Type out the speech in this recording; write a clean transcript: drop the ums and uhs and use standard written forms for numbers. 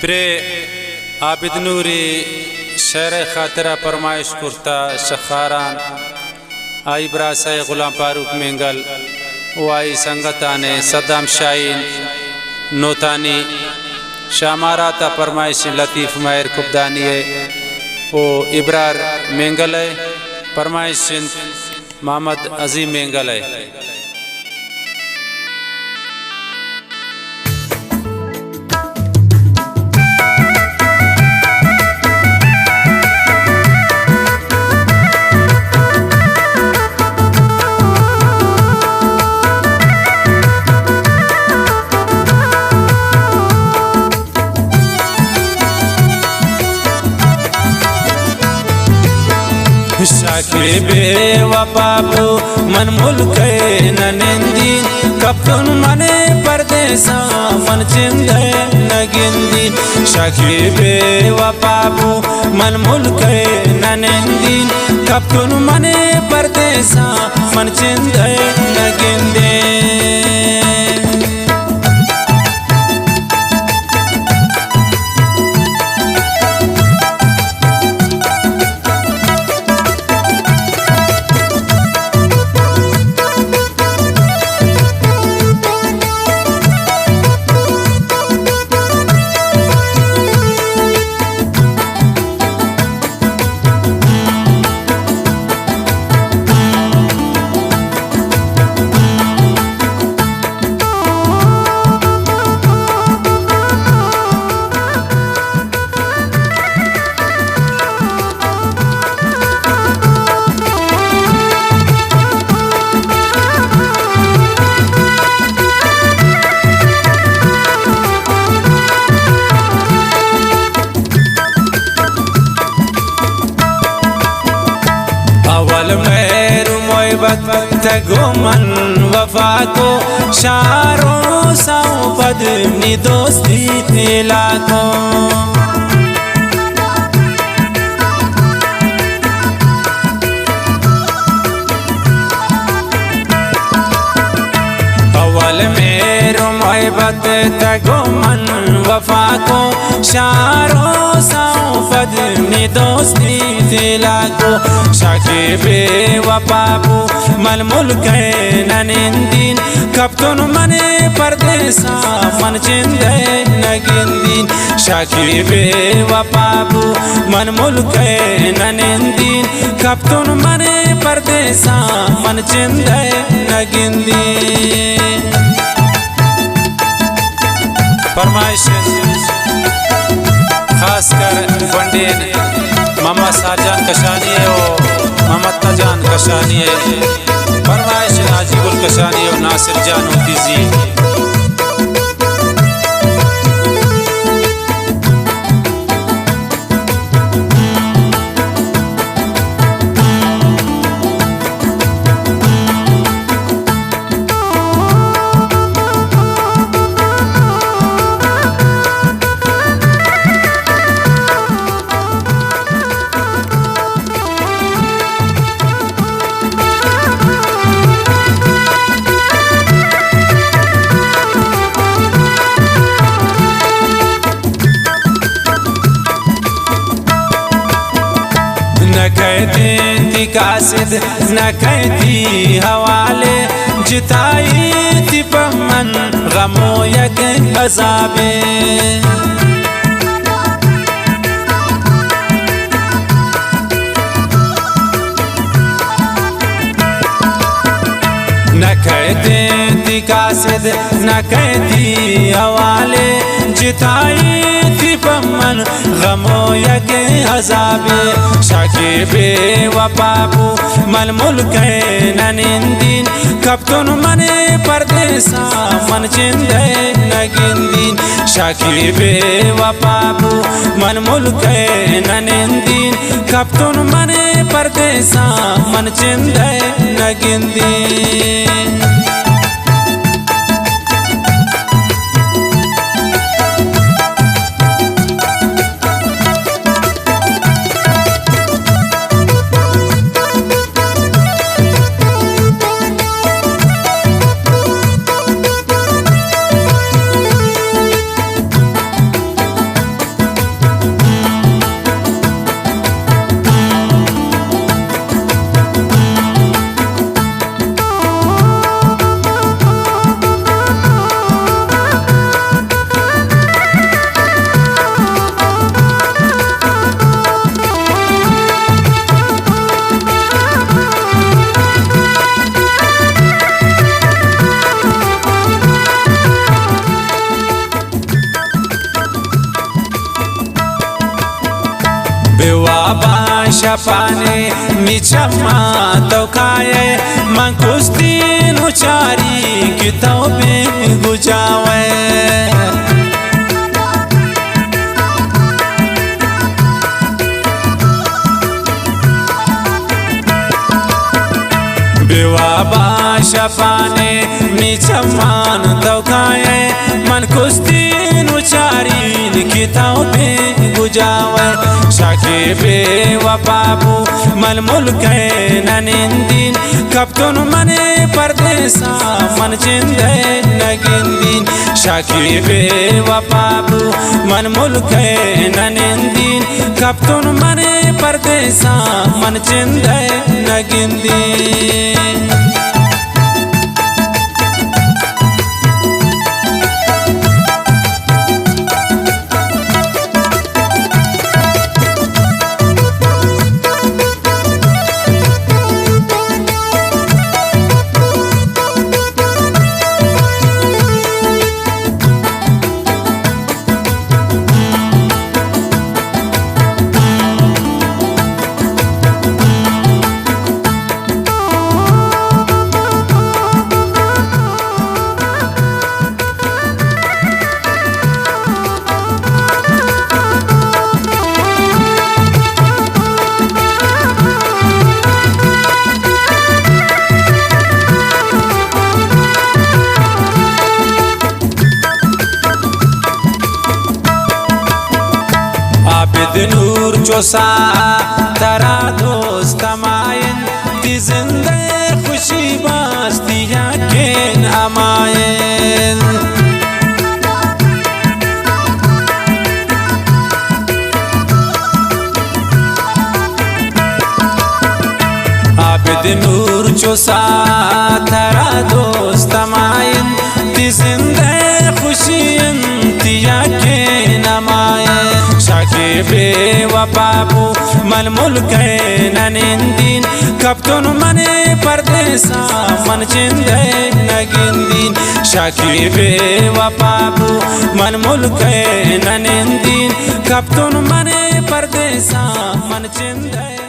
Pray Abid नूरी शेर खातरा फरमाइश कुर्ता शखारान आई ब्रासा गुलाम Farooq Mengal Y संगताने Saddam Shaheen Notani शामाराता फरमाइश लतीफ़ माहिर कुब्दानी ओ इब्रार मेंगल है फरमाइश मोहम्मद अजीम मेंगल है। शाके बेवफाबू मन मुल्क ननिंदी कप्तन मने परदेसा मन चिंदे नगिंदी। शाके बेवफाबू मन मुल्क ननिंदी कप्तन मने परदेसा मन चिंदे नगिंदी। तगो मन वफा को शारों साओ पदनी दोस्ती तेला को अवल मेरो मोहब्बत तगो मन वफा को शारों साओ पदनी दोस्ती तेला को। शाके बेवफाबू मन मुल्क ननिंदीन कप्तन मने परदेसा मन चिंदे नगिंदीन। शाके बेवफाबू मन मुल्क ननिंदीन कप्तन मने परदेसा मन चिंदे नगिंदीन। फरमाइश खासकर फंडीन मोहम्मद साजान कशानी है और मोहम्मद तजान कशानी है। फरमाइश नाजिबुल कशानी और नासिर जान होतीजी। न कहती थी कासिद न कहती हवाले जिताई थी पमन गमो यक अज़ाबे। न कहते थी कासिद न कहती हवाले जिताई थी पमन गमो यक अज़ाबे। शाके बेवफाबू मन मुल्क ननिंदीन कप्तन मने परदेसा मन चिंदे नगिंदीन। शाके बेवफाबू मन मुल्क ननिंदीन कप्तन मने परदेसा मन चिंदे नगिंदीन। शपाने मिचम्मा तो खाए मन कुस्तीन उचारी किताबे गुजावे बेवाबा शपाने मिचम्मान तो खाए मन कुस्तीन उचारी किताबे गुजावे शाके बेवफाबू मन मुल्क ननिंदीन कप्तुन मने परदेसा मन जिंदे नगिंदीन शाके बेवफाबू मन मुल्क ननिंदीन कप्तुन मने परदेसा मन जिंदे नगिंदीन नूर चोसा तरा दोस्त मायन ती जिंदे खुशी बास्तिया केन अमायन आबिद नूर चोसा तरा दोस्त मायन ती जिंदे खुशी तिया केन अमायन शाके बेवफाबू मन मुल्क ननिंदीन कप्तुन मने परदेसा मन जिंदे नगिंदीन शाके बेवफाबू मन मुल्क ननिंदीन कप्तुन मने परदेसा मन जिंदे